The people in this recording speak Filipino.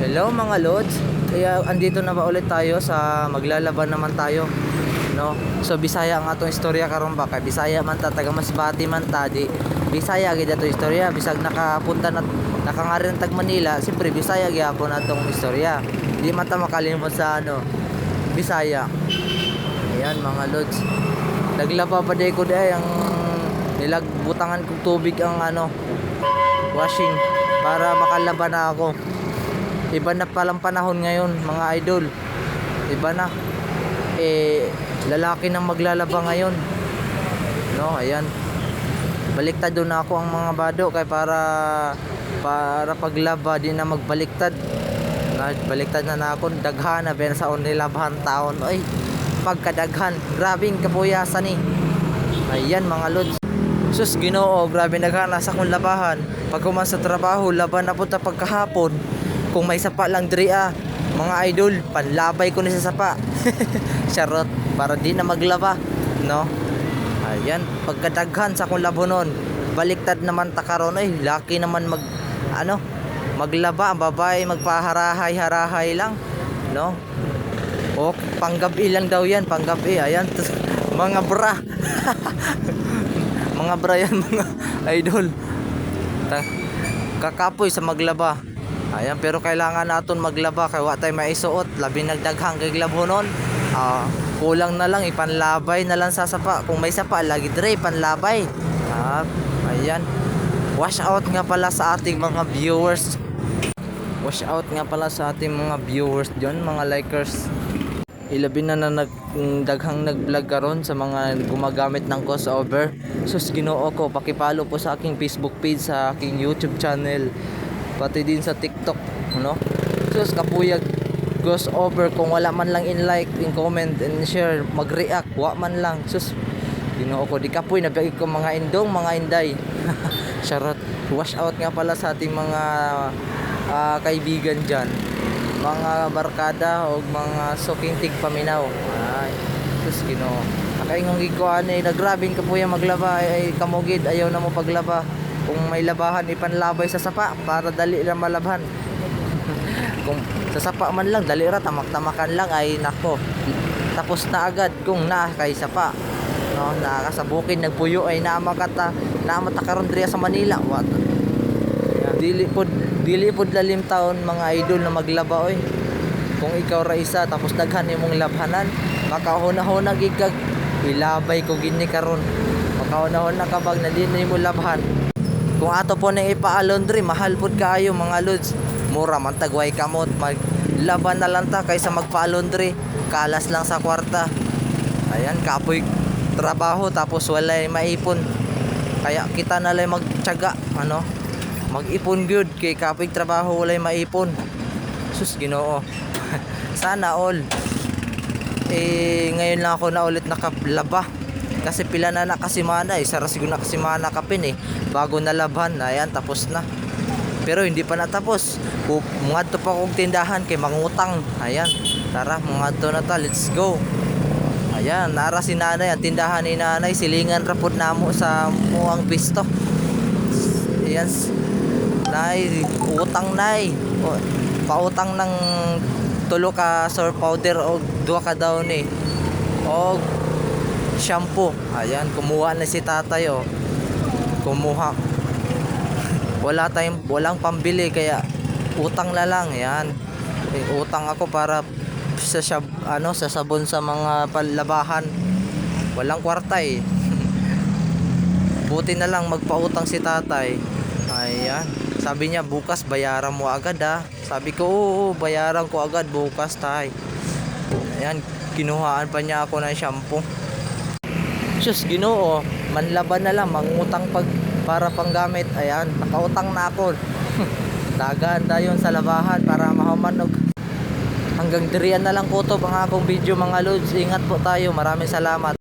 Hello mga lods. Kaya andito na ba ulit tayo sa maglalaban naman tayo, no? So Bisaya ang atong istorya karon ba kay Bisaya man ta, taga Masbati man ta, di Bisaya gid ato istorya bisag nakapunta na nakangarin tag Manila, siyempre Bisaya gyapon atong istorya. Di man ta makalimot sa Bisaya. Ayan mga lods. Naglaba pa day ko day ang nilagbutangan kong tubig ang washing para makalaba na ako. Iba na palang panahon ngayon mga idol. Iba na. Lalaki nang maglalaba ngayon. No, ayan. Baliktad doon ako ang mga bado kay para paglaba di na magbaliktad. Baliktad na ako daghan na ben sa nilabahan taon. Ay, pagkadaghan. Grabing kapuyasan ni. Ayan mga lods. Sus Ginoo, grabe daghan nasa kong labahan. Pag kuman sa trabaho, laban na punta pagkahapon. Kung may sapa lang diri mga idol, panlabay ko ni sa sapa. Charot, para di na maglaba, no? Ayan, pagkadaghan sa akong labonon. Baliktad naman ta karon ay laki naman maglaba, ang babae magpaharahay-harahay lang, no? O panggabi lang daw yan, panggabi. Ayan, mga bra. Mga bra yan mga idol. Kakapoy sa maglaba. Ayan, pero kailangan naton maglaba kay wa tay maisuot, labi nagdaghang kay labonon. Kulang na lang ipanlabay na lang sa sapa. Kung may sapa lagi dire panlabay. Ayan. Wash out nga pala sa ating mga viewers. Wash out nga pala sa ating mga viewers diyon, mga likers. Ilabi na daghang nag-vlog karon sa mga gumagamit ng crossover. Sus Ginoo ko, paki-follow po sa aking Facebook page, sa aking YouTube channel, pati din sa TikTok, no? Sus kapuyag crossover, kung wala man lang in like, in comment, and share, mag-react, wa man lang. Sus Ginoo ko, di kapoy nabiyag ko mga indong, mga inday. Charot. Wash out nga pala sa ating mga kaibigan dyan, mga barkada o mga suking tigpaminaw. Ay, sus Ginoo. Nakaingong gikuan nagrabing kapuya maglaba ay kamugid ayaw na mo paglaba. Kung may labahan ipanlabay sa sapa para dali lang malabhan. Kung sa sapa man lang dali ra tamak-tamakan lang ay nako. Tapos na agad kung na kay sapa. No, nakasabukin nagpuyo ay naamata karon diri sa Manila. What? Dili pod lalim taon mga idol na maglaba oy. Kung ikaw ra isa tapos daghan imong labhanan, makahuna-huna gigag ilabay ko gini karon. Makahuna-huna ka bag na di mo labhan. Kung ato po nang ipa-laundry, mahal pod kaayo mga lods. Mura man tagway kamot, maglaban na lang ta kaysa magpa-laundry. Kalas lang sa kwarta. Ayan, kapoy trabaho tapos walay maipon. Kaya kita na lang magtiyaga, mag-ipon good kay kapoy trabaho walay maipon. Sus Ginoo. Sana all. Ngayon lang ako na ulit nakablaba. Kasi pila na nakasimana sara siguro nakasimana kapin bago nalabhan. Ayan, tapos na. Pero hindi pa natapos. Mungadto pa kong tindahan kay mangutang. Ayan, tara mungadto na ta, let's go. Ayan, nara si nanay, ang tindahan ni nanay, silingan rapod namo sa muang pisto. Ayan, nay, utang nay. Pautang ng 3 ka soap powder o 2 ka daw ni. O shampoo. Ayan, kumuha na si tatay kumuha. Walang pambili kaya utang na lang. Ayan, utang ako para sa sabon sa mga palabahan. Walang kwarta buti na lang magpautang si tatay. Ayan, sabi niya bukas bayaran mo agad Sabi ko oo, bayaran ko agad bukas tay. Ayan, kinuhaan pa niya ako ng shampoo. Sus Ginoo, manlaban na lang, mangutang para panggamit. Ayan, nakautang na ako. Dagan dayon sa labahan para mahuman. Hanggang dirian na lang ko to ang akong video mga lods. Ingat po tayo, maraming salamat.